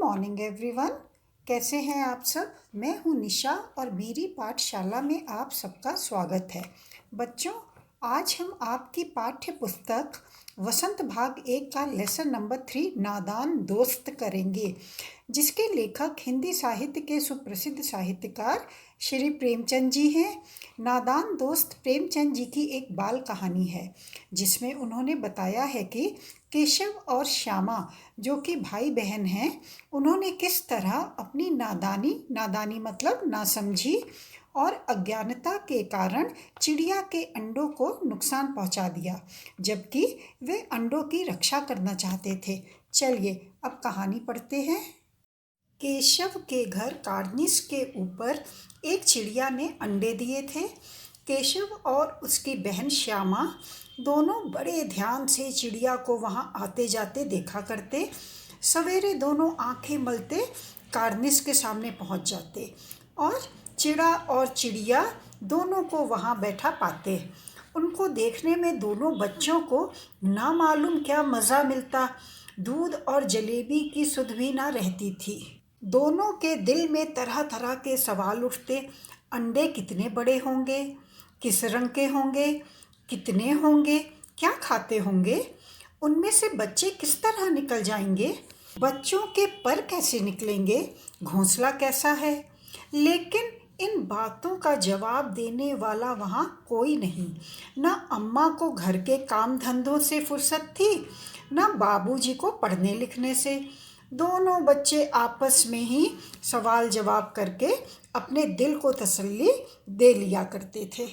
Morning everyone. कैसे हैं आप सब। मैं हूं निशा और मेरी पाठशाला में आप सबका स्वागत है। बच्चों, आज हम आपकी पाठ्य पुस्तक वसंत भाग 1 का लेसन नंबर 3 नादान दोस्त करेंगे, जिसके लेखक हिंदी साहित्य के सुप्रसिद्ध साहित्यकार श्री प्रेमचंद जी हैं। नादान दोस्त प्रेमचंद जी की एक बाल कहानी है, जिसमें उन्होंने बताया है कि केशव और श्यामा, जो कि भाई बहन हैं, उन्होंने किस तरह अपनी नादानी मतलब नासमझी और अज्ञानता के कारण चिड़िया के अंडों को नुकसान पहुंचा दिया, जबकि वे अंडों की रक्षा करना चाहते थे। चलिए अब कहानी पढ़ते हैं। केशव के घर कार्निस के ऊपर एक चिड़िया ने अंडे दिए थे। केशव और उसकी बहन श्यामा दोनों बड़े ध्यान से चिड़िया को वहां आते जाते देखा करते। सवेरे दोनों आंखें मलते कार्निस के सामने पहुंच जाते और चिड़ा और चिड़िया दोनों को वहां बैठा पाते। उनको देखने में दोनों बच्चों को ना मालूम क्या मज़ा मिलता। दूध और जलेबी की सुध भी ना रहती थी। दोनों के दिल में तरह तरह के सवाल उठते। अंडे कितने बड़े होंगे, किस रंग के होंगे, कितने होंगे, क्या खाते होंगे, उनमें से बच्चे किस तरह निकल जाएंगे, बच्चों के पर कैसे निकलेंगे, घोंसला कैसा है। लेकिन इन बातों का जवाब देने वाला वहाँ कोई नहीं। न अम्मा को घर के काम धंधों से फुर्सत थी, न बाबूजी को पढ़ने लिखने से। दोनों बच्चे आपस में ही सवाल जवाब करके अपने दिल को तसल्ली दे लिया करते थे।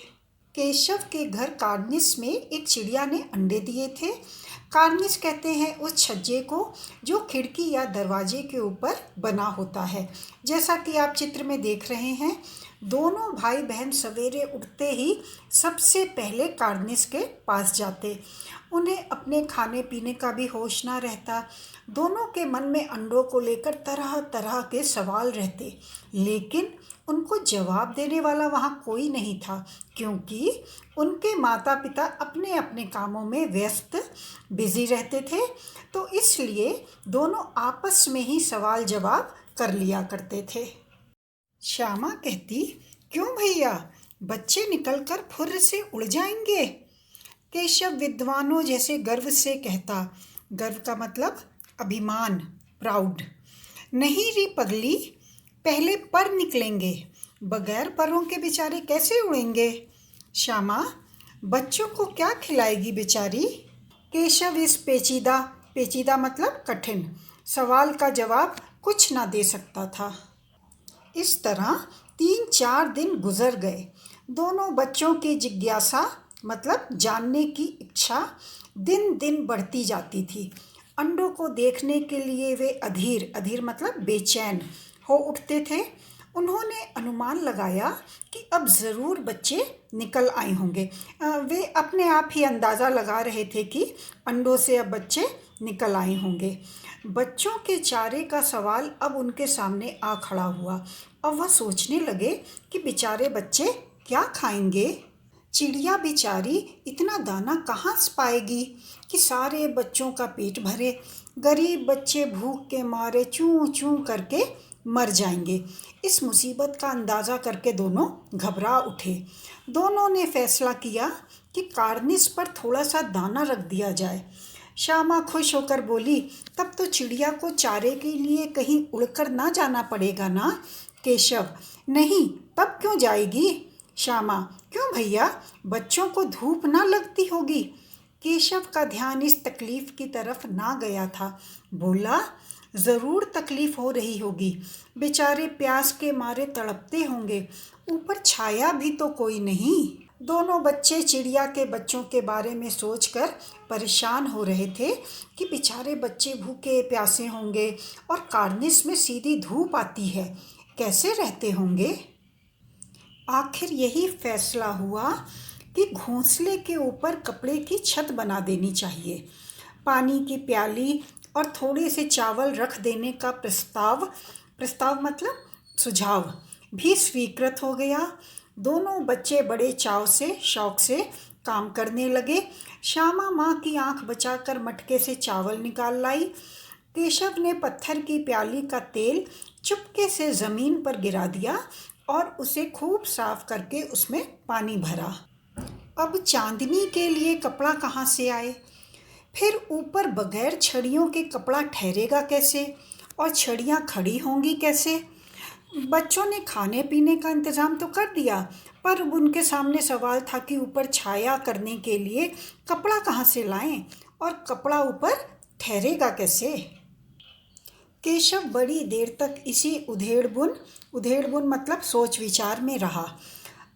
केशव के घर कार्निस में एक चिड़िया ने अंडे दिए थे। कार्निस कहते हैं उस छज्जे को जो खिड़की या दरवाजे के ऊपर बना होता है, जैसा कि आप चित्र में देख रहे हैं। दोनों भाई बहन सवेरे उठते ही सबसे पहले कार्निस के पास जाते। उन्हें अपने खाने पीने का भी होश ना रहता। दोनों के मन में अंडों को लेकर तरह तरह के सवाल रहते, लेकिन उनको जवाब देने वाला वहाँ कोई नहीं था, क्योंकि उनके माता पिता अपने अपने कामों में व्यस्त बिजी रहते थे। तो इसलिए दोनों आपस में ही सवाल जवाब कर लिया करते थे। श्यामा कहती, क्यों भैया, बच्चे निकलकर फुर्र से उड़ जाएंगे। केशव विद्वानों जैसे गर्व से कहता, गर्व का मतलब अभिमान, प्राउड। नहीं री पगली, पहले पर निकलेंगे, बगैर परों के बेचारे कैसे उड़ेंगे। श्यामा, बच्चों को क्या खिलाएगी बेचारी। केशव इस पेचीदा मतलब कठिन सवाल का जवाब कुछ ना दे सकता था। इस तरह 3-4 दिन गुजर गए। दोनों बच्चों की जिज्ञासा मतलब जानने की इच्छा दिन दिन बढ़ती जाती थी। अंडों को देखने के लिए वे अधीर मतलब बेचैन हो उठते थे। उन्होंने अनुमान लगाया कि अब ज़रूर बच्चे निकल आए होंगे। वे अपने आप ही अंदाज़ा लगा रहे थे कि अंडों से अब बच्चे निकल आए होंगे। बच्चों के चारे का सवाल अब उनके सामने आ खड़ा हुआ। अब वह सोचने लगे कि बेचारे बच्चे क्या खाएंगे। चिड़िया बेचारी इतना दाना कहाँ से पाएगी कि सारे बच्चों का पेट भरे। गरीब बच्चे भूख के मारे चूं चूं करके मर जाएंगे। इस मुसीबत का अंदाज़ा करके दोनों घबरा उठे। दोनों ने फैसला किया कि कार्निस पर थोड़ा सा दाना रख दिया जाए। श्यामा खुश होकर बोली, तब तो चिड़िया को चारे के लिए कहीं उड़कर ना जाना पड़ेगा ना। केशव, नहीं, तब क्यों जाएगी। श्यामा, क्यों भैया, बच्चों को धूप ना लगती होगी। केशव का ध्यान इस तकलीफ की तरफ ना गया था। बोला, ज़रूर तकलीफ हो रही होगी, बेचारे प्यास के मारे तड़पते होंगे, ऊपर छाया भी तो कोई नहीं। दोनों बच्चे चिड़िया के बच्चों के बारे में सोचकर परेशान हो रहे थे कि बेचारे बच्चे भूखे प्यासे होंगे और कार्निस में सीधी धूप आती है, कैसे रहते होंगे। आखिर यही फैसला हुआ कि घोंसले के ऊपर कपड़े की छत बना देनी चाहिए। पानी की प्याली और थोड़े से चावल रख देने का प्रस्ताव मतलब सुझाव भी स्वीकृत हो गया। दोनों बच्चे बड़े चाव से शौक से काम करने लगे। श्यामा माँ की आंख बचाकर मटके से चावल निकाल लाई। केशव ने पत्थर की प्याली का तेल चुपके से जमीन पर गिरा दिया और उसे खूब साफ करके उसमें पानी भरा। अब चांदनी के लिए कपड़ा कहाँ से आए? फिर ऊपर बगैर छड़ियों के कपड़ा ठहरेगा कैसे? और छड़ियाँ खड़ी होंगी कैसे? बच्चों ने खाने पीने का इंतज़ाम तो कर दिया, पर उनके सामने सवाल था कि ऊपर छाया करने के लिए कपड़ा कहाँ से लाएं और कपड़ा ऊपर ठहरेगा कैसे? केशव बड़ी देर तक इसी उधेड़-बुन मतलब सोच विचार में रहा।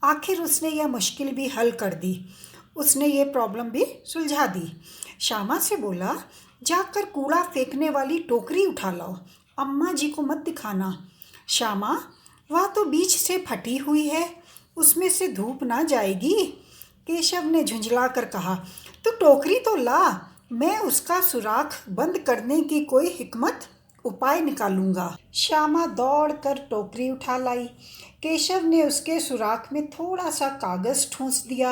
आखिर उसने यह मुश्किल भी हल कर दी। उसने ये प्रॉब्लम भी सुलझा दी। श्यामा से बोला, जाकर कूड़ा फेंकने वाली टोकरी उठा लाओ, अम्मा जी को मत दिखाना। श्यामा, वह तो बीच से फटी हुई है, उसमें से धूप ना जाएगी। केशव ने झुंझला कर कहा, तो टोकरी तो ला, मैं उसका सुराख बंद करने की कोई हिकमत उपाय निकालूंगा। श्यामा दौड़कर टोकरी उठा लाई। केशव ने उसके सुराख में थोड़ा सा कागज ठूंस दिया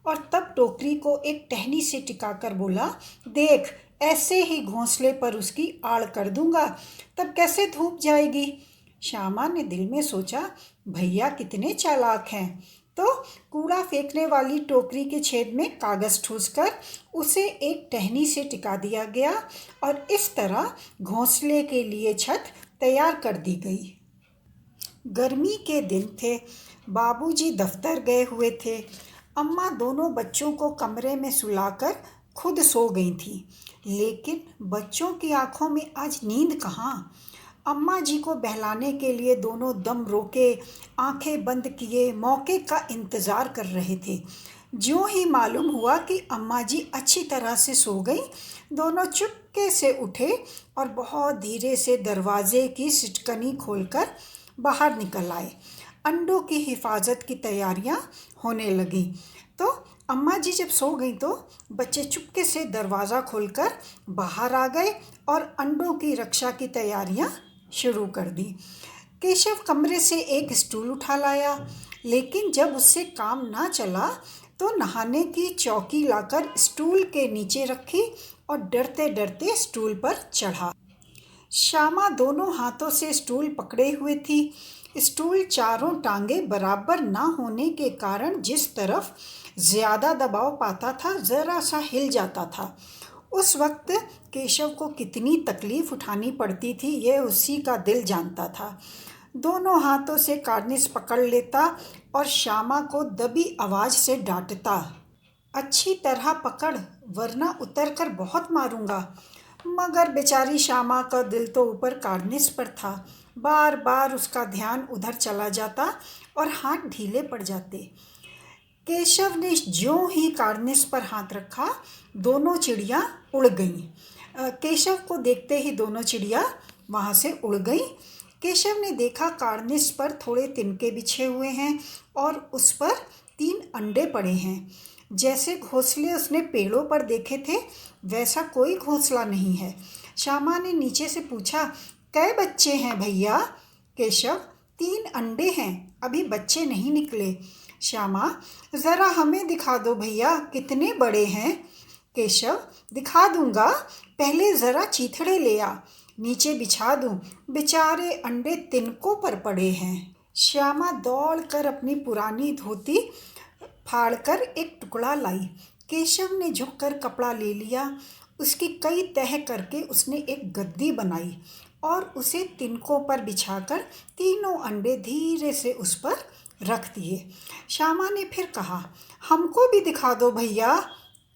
और तब टोकरी को एक टहनी से टिकाकर बोला, देख, ऐसे ही घोंसले पर उसकी आड़ कर दूंगा, तब कैसे धूप जाएगी। श्यामा ने दिल में सोचा, भैया कितने चालाक हैं। तो कूड़ा फेंकने वाली टोकरी के छेद में कागज ठूंसकर उसे एक टहनी से टिका दिया गया और इस तरह घोंसले के लिए छत तैयार कर दी गई। गर्मी के दिन थे। बाबूजी दफ्तर गए हुए थे। अम्मा दोनों बच्चों को कमरे में सुलाकर खुद सो गई थी, लेकिन बच्चों की आंखों में आज नींद कहाँ। अम्मा जी को बहलाने के लिए दोनों दम रोके, आंखें बंद किए मौके का इंतज़ार कर रहे थे। ज्यों ही मालूम हुआ कि अम्मा जी अच्छी तरह से सो गई, दोनों चुपके से उठे और बहुत धीरे से दरवाजे की सिटकनी खोलकर बाहर निकल आए। अंडों की हिफाजत की तैयारियां होने लगीं। तो अम्मा जी जब सो गई तो बच्चे चुपके से दरवाज़ा खोलकर बाहर आ गए और अंडों की रक्षा की तैयारियां शुरू कर दी। केशव कमरे से एक स्टूल उठा लाया, लेकिन जब उससे काम ना चला तो नहाने की चौकी लाकर स्टूल के नीचे रखी और डरते डरते स्टूल पर चढ़ा। श्यामा दोनों हाथों से स्टूल पकड़े हुए थी। स्टूल चारों टांगे बराबर ना होने के कारण जिस तरफ ज़्यादा दबाव पाता था, ज़रा सा हिल जाता था। उस वक्त केशव को कितनी तकलीफ़ उठानी पड़ती थी, यह उसी का दिल जानता था। दोनों हाथों से कार्निस पकड़ लेता और श्यामा को दबी आवाज़ से डांटता, अच्छी तरह पकड़, वरना उतर कर बहुत मारूंगा। मगर बेचारी श्यामा का दिल तो ऊपर कार्निस पर था। बार बार उसका ध्यान उधर चला जाता और हाथ ढीले पड़ जाते। केशव ने ज्यों ही कार्निस पर हाथ रखा, दोनों चिड़िया उड़ गईं। केशव को देखते ही दोनों चिड़िया वहाँ से उड़ गईं। केशव ने देखा कार्निस पर थोड़े तिनके बिछे हुए हैं और उस पर 3 अंडे पड़े हैं। जैसे घोंसले उसने पेड़ों पर देखे थे, वैसा कोई घोंसला नहीं है। श्यामा ने नीचे से पूछा, कै बच्चे हैं भैया? केशव, 3 अंडे हैं, अभी बच्चे नहीं निकले। श्यामा, ज़रा हमें दिखा दो भैया, कितने बड़े हैं? केशव, दिखा दूंगा, पहले ज़रा चीथड़े ले आ, नीचे बिछा दूं, बेचारे अंडे तिनकों पर पड़े हैं। श्यामा दौड़कर अपनी पुरानी धोती फाड़कर एक टुकड़ा लाई। केशव ने झुककर कपड़ा ले लिया। उसकी कई तह करके उसने एक गद्दी बनाई और उसे तिनकों पर बिछाकर तीनों अंडे धीरे से उस पर रख दिए। श्यामा ने फिर कहा, हमको भी दिखा दो भैया।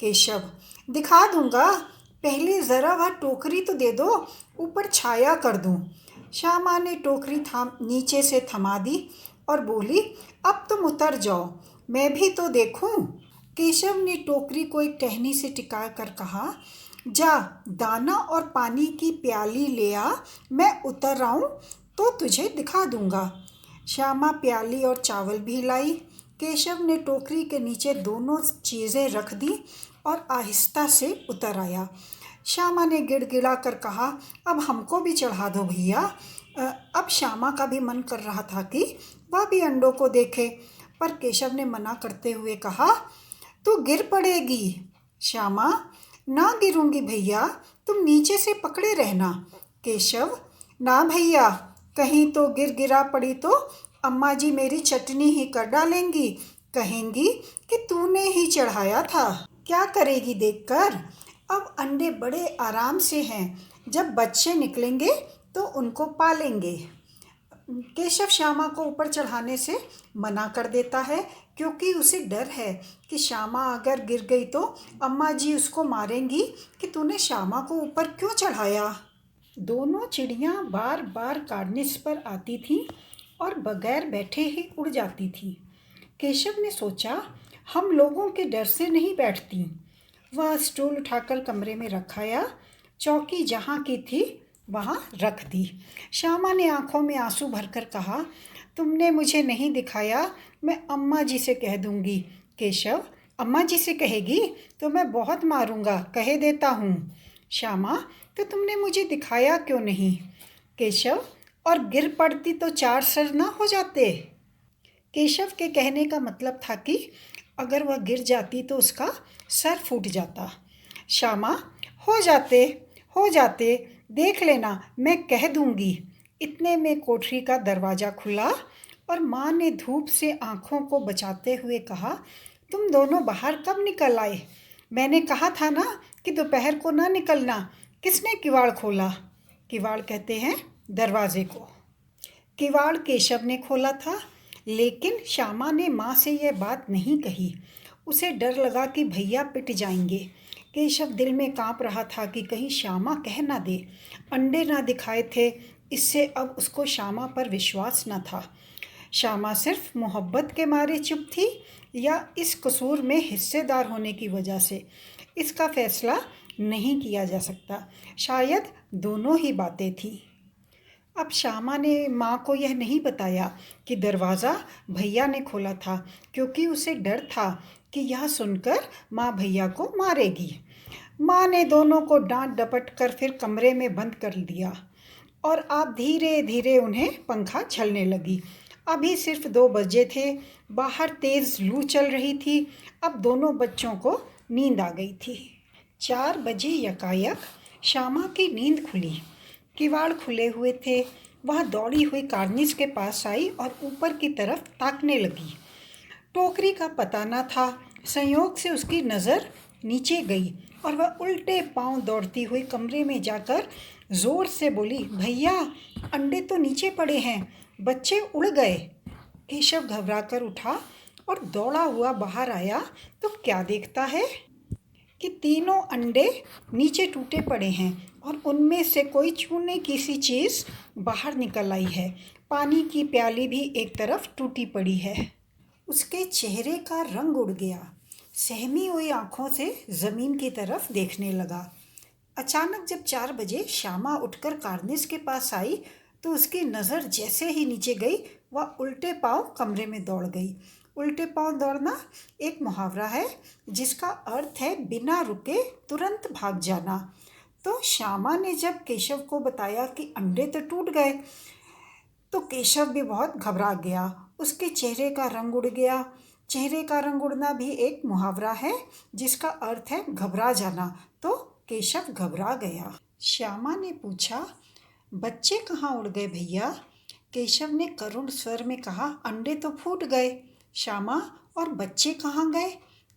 केशव, दिखा दूंगा, पहले ज़रा वह टोकरी तो दे दो, ऊपर छाया कर दूं। श्यामा ने टोकरी नीचे से थमा दी और बोली, अब तुम उतर जाओ, मैं भी तो देखूं। केशव ने टोकरी को एक टहनी से टिका कर कहा, जा दाना और पानी की प्याली ले आ, मैं उतर आऊं तो तुझे दिखा दूंगा। श्यामा प्याली और चावल भी लाई। केशव ने टोकरी के नीचे दोनों चीज़ें रख दी और आहिस्ता से उतर आया। श्यामा ने गिड़गिड़ा कर कहा, अब हमको भी चढ़ा दो भैया। अब श्यामा का भी मन कर रहा था कि वह भी अंडों को देखे, पर केशव ने मना करते हुए कहा, तू गिर पड़ेगी। श्यामा, ना गिरूंगी भैया, तुम नीचे से पकड़े रहना। केशव, ना भैया, कहीं तो गिर गिरा पड़ी तो अम्मा जी मेरी चटनी ही कर डालेंगी, कहेंगी कि तूने ही चढ़ाया था। क्या करेगी देखकर? अब अंडे बड़े आराम से हैं, जब बच्चे निकलेंगे तो उनको पालेंगे। केशव श्यामा को ऊपर चढ़ाने से मना कर देता है, क्योंकि उसे डर है कि श्यामा अगर गिर गई तो अम्मा जी उसको मारेंगी कि तूने श्यामा को ऊपर क्यों चढ़ाया। दोनों चिड़ियाँ बार बार कार्निस पर आती थीं और बगैर बैठे ही उड़ जाती थीं। केशव ने सोचा, हम लोगों के डर से नहीं बैठती। वह स्टूल उठाकर कमरे में रखाया, चौकी जहाँ की थी वहाँ रख दी। श्यामा ने आंखों में आंसू भरकर कहा, तुमने मुझे नहीं दिखाया, मैं अम्मा जी से कह दूंगी। केशव, अम्मा जी से कहेगी तो मैं बहुत मारूंगा, कहे देता हूँ। श्यामा, तो तुमने मुझे दिखाया क्यों नहीं? केशव, और गिर पड़ती तो 4 सर ना हो जाते। केशव के कहने का मतलब था कि अगर वह गिर जाती तो उसका सर फूट जाता। श्यामा, हो जाते, हो जाते, देख लेना, मैं कह दूंगी। इतने में कोठरी का दरवाज़ा खुला और माँ ने धूप से आँखों को बचाते हुए कहा, तुम दोनों बाहर कब निकल आए? मैंने कहा था ना कि दोपहर को ना निकलना। किसने किवाड़ खोला? किवाड़ कहते हैं दरवाजे को। किवाड़ केशव ने खोला था, लेकिन श्यामा ने माँ से यह बात नहीं कही। उसे डर लगा कि भैया पिट जाएंगे। केशव दिल में काँप रहा था कि कहीं श्यामा कह ना दे। अंडे ना दिखाए थे, इससे अब उसको श्यामा पर विश्वास न था। श्यामा सिर्फ मोहब्बत के मारे चुप थी या इस कसूर में हिस्सेदार होने की वजह से, इसका फैसला नहीं किया जा सकता। शायद दोनों ही बातें थीं। अब श्यामा ने माँ को यह नहीं बताया कि दरवाज़ा भैया ने खोला था, क्योंकि उसे डर था कि यह सुनकर माँ भैया को मारेगी। माँ ने दोनों को डांट डपट कर फिर कमरे में बंद कर दिया और अब धीरे धीरे उन्हें पंखा झलने लगी। अभी सिर्फ 2 बजे थे, बाहर तेज़ लू चल रही थी। अब दोनों बच्चों को नींद आ गई थी। 4 बजे यकायक श्यामा की नींद खुली। किवाड़ खुले हुए थे। वह दौड़ी हुई कार्निस के पास आई और ऊपर की तरफ ताकने लगी। टोकरी का पता न था। संयोग से उसकी नज़र नीचे गई और वह उल्टे पांव दौड़ती हुई कमरे में जाकर ज़ोर से बोली, भैया, अंडे तो नीचे पड़े हैं, बच्चे उड़ गए। केशव घबराकर उठा और दौड़ा हुआ बाहर आया तो क्या देखता है कि तीनों अंडे नीचे टूटे पड़े हैं और उनमें से कोई चूने की सी चीज़ बाहर निकल आई है। पानी की प्याली भी एक तरफ टूटी पड़ी है। उसके चेहरे का रंग उड़ गया। सहमी हुई आंखों से ज़मीन की तरफ देखने लगा। अचानक जब 4 बजे श्यामा उठकर कार्निस के पास आई तो उसकी नज़र जैसे ही नीचे गई, वह उल्टे पांव कमरे में दौड़ गई। उल्टे पांव दौड़ना एक मुहावरा है जिसका अर्थ है बिना रुके तुरंत भाग जाना। तो श्यामा ने जब केशव को बताया कि अंडे तो टूट गए, तो केशव भी बहुत घबरा गया। उसके चेहरे का रंग उड़ गया। चेहरे का रंग उड़ना भी एक मुहावरा है जिसका अर्थ है घबरा जाना। तो केशव घबरा गया। श्यामा ने पूछा, बच्चे कहाँ उड़ गए भैया? केशव ने करुण स्वर में कहा, अंडे तो फूट गए। श्यामा, और बच्चे कहाँ गए?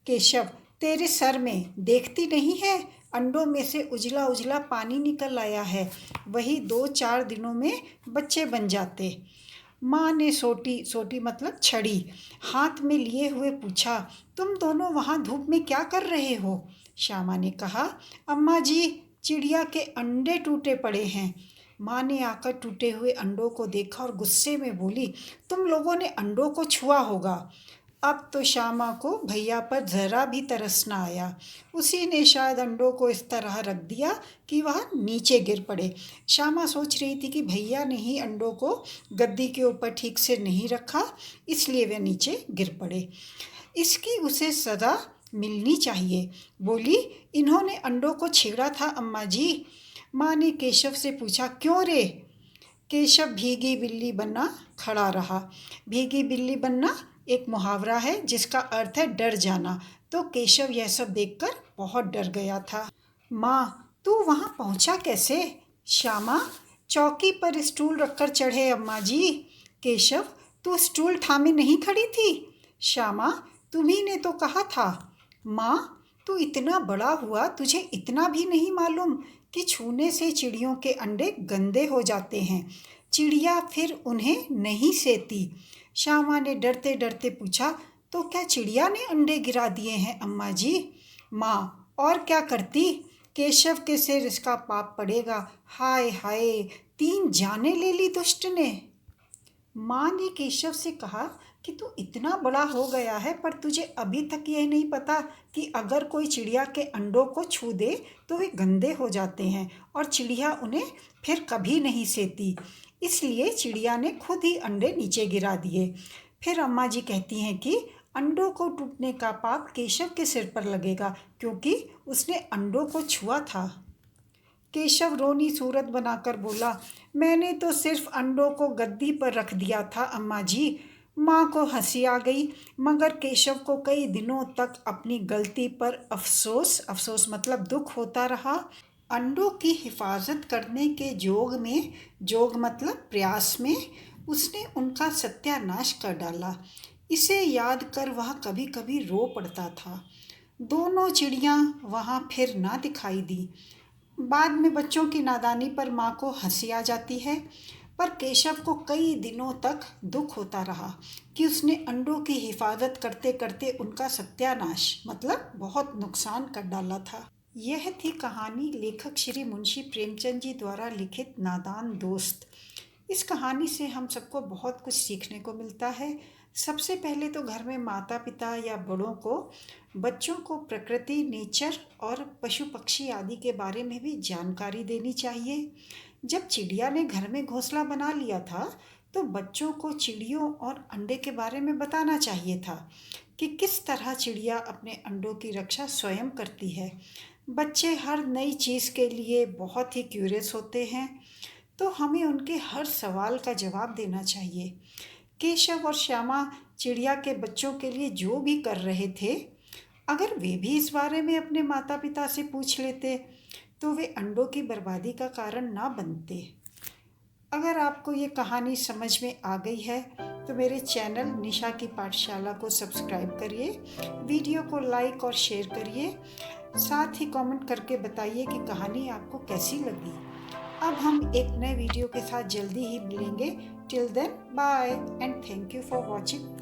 केशव, तेरे सर में देखती नहीं है, अंडों में से उजला उजला पानी निकल आया है, वही 2-4 दिनों में बच्चे बन जाते। माँ ने सोटी मतलब छड़ी हाथ में लिए हुए पूछा, तुम दोनों वहाँ धूप में क्या कर रहे हो? श्यामा ने कहा, अम्मा जी, चिड़िया के अंडे टूटे पड़े हैं। माँ ने आकर टूटे हुए अंडों को देखा और गुस्से में बोली, तुम लोगों ने अंडों को छुआ होगा। अब तो श्यामा को भैया पर ज़रा भी तरस न आया। उसी ने शायद अंडों को इस तरह रख दिया कि वह नीचे गिर पड़े। श्यामा सोच रही थी कि भैया ने ही अंडों को गद्दी के ऊपर ठीक से नहीं रखा, इसलिए वे नीचे गिर पड़े। इसकी उसे सज़ा मिलनी चाहिए। बोली, इन्होंने अंडों को छेड़ा था अम्मा जी। माँ ने केशव से पूछा, क्यों रे? केशव भीगी बिल्ली बना खड़ा रहा। भीगी बिल्ली बनना एक मुहावरा है जिसका अर्थ है डर जाना। तो केशव यह सब देखकर बहुत डर गया था। माँ, तू वहाँ पहुँचा कैसे? श्यामा, चौकी पर स्टूल रखकर चढ़े अम्मा जी। केशव, तू स्टूल थामे नहीं खड़ी थी? श्यामा, तुम्ही ने तो कहा था। माँ, तू इतना बड़ा हुआ, तुझे इतना भी नहीं मालूम कि छूने से चिड़ियों के अंडे गंदे हो जाते हैं। चिड़िया फिर उन्हें नहीं सेती। श्यामा ने डरते डरते पूछा, तो क्या चिड़िया ने अंडे गिरा दिए हैं अम्मा जी? माँ, और क्या करती? केशव के सिर इसका पाप पड़ेगा। हाय हाय, 3 जाने ले ली दुष्ट ने। माँ ने केशव से कहा कि तू इतना बड़ा हो गया है, पर तुझे अभी तक यह नहीं पता कि अगर कोई चिड़िया के अंडों को छू दे तो वे गंदे हो जाते हैं और चिड़िया उन्हें फिर कभी नहीं सेती। इसलिए चिड़िया ने खुद ही अंडे नीचे गिरा दिए। फिर अम्मा जी कहती हैं कि अंडों को टूटने का पाप केशव के सिर पर लगेगा, क्योंकि उसने अंडों को छुआ था। केशव रोनी सूरत बनाकर बोला, मैंने तो सिर्फ अंडों को गद्दी पर रख दिया था अम्मा जी। माँ को हंसी आ गई, मगर केशव को कई दिनों तक अपनी गलती पर अफसोस मतलब दुख होता रहा। अंडों की हिफाजत करने के जोग मतलब प्रयास में उसने उनका सत्यानाश कर डाला। इसे याद कर वह कभी कभी रो पड़ता था। दोनों चिड़ियाँ वहाँ फिर ना दिखाई दी। बाद में बच्चों की नादानी पर माँ को हंसी आ जाती है, पर केशव को कई दिनों तक दुख होता रहा कि उसने अंडों की हिफाजत करते करते उनका सत्यानाश मतलब बहुत नुकसान कर डाला था। यह थी कहानी लेखक श्री मुंशी प्रेमचंद जी द्वारा लिखित नादान दोस्त। इस कहानी से हम सबको बहुत कुछ सीखने को मिलता है। सबसे पहले तो घर में माता पिता या बड़ों को बच्चों को प्रकृति, नेचर और पशु पक्षी आदि के बारे में भी जानकारी देनी चाहिए। जब चिड़िया ने घर में घोंसला बना लिया था तो बच्चों को चिड़ियों और अंडे के बारे में बताना चाहिए था कि किस तरह चिड़िया अपने अंडों की रक्षा स्वयं करती है। बच्चे हर नई चीज़ के लिए बहुत ही क्यूरियस होते हैं, तो हमें उनके हर सवाल का जवाब देना चाहिए। केशव और श्यामा चिड़िया के बच्चों के लिए जो भी कर रहे थे, अगर वे भी इस बारे में अपने माता पिता से पूछ लेते तो वे अंडों की बर्बादी का कारण ना बनते। अगर आपको ये कहानी समझ में आ गई है तो मेरे चैनल निशा की पाठशाला को सब्सक्राइब करिए, वीडियो को लाइक और शेयर करिए, साथ ही कमेंट करके बताइए कि कहानी आपको कैसी लगी। अब हम एक नए वीडियो के साथ जल्दी ही मिलेंगे। Till then bye and thank you for watching.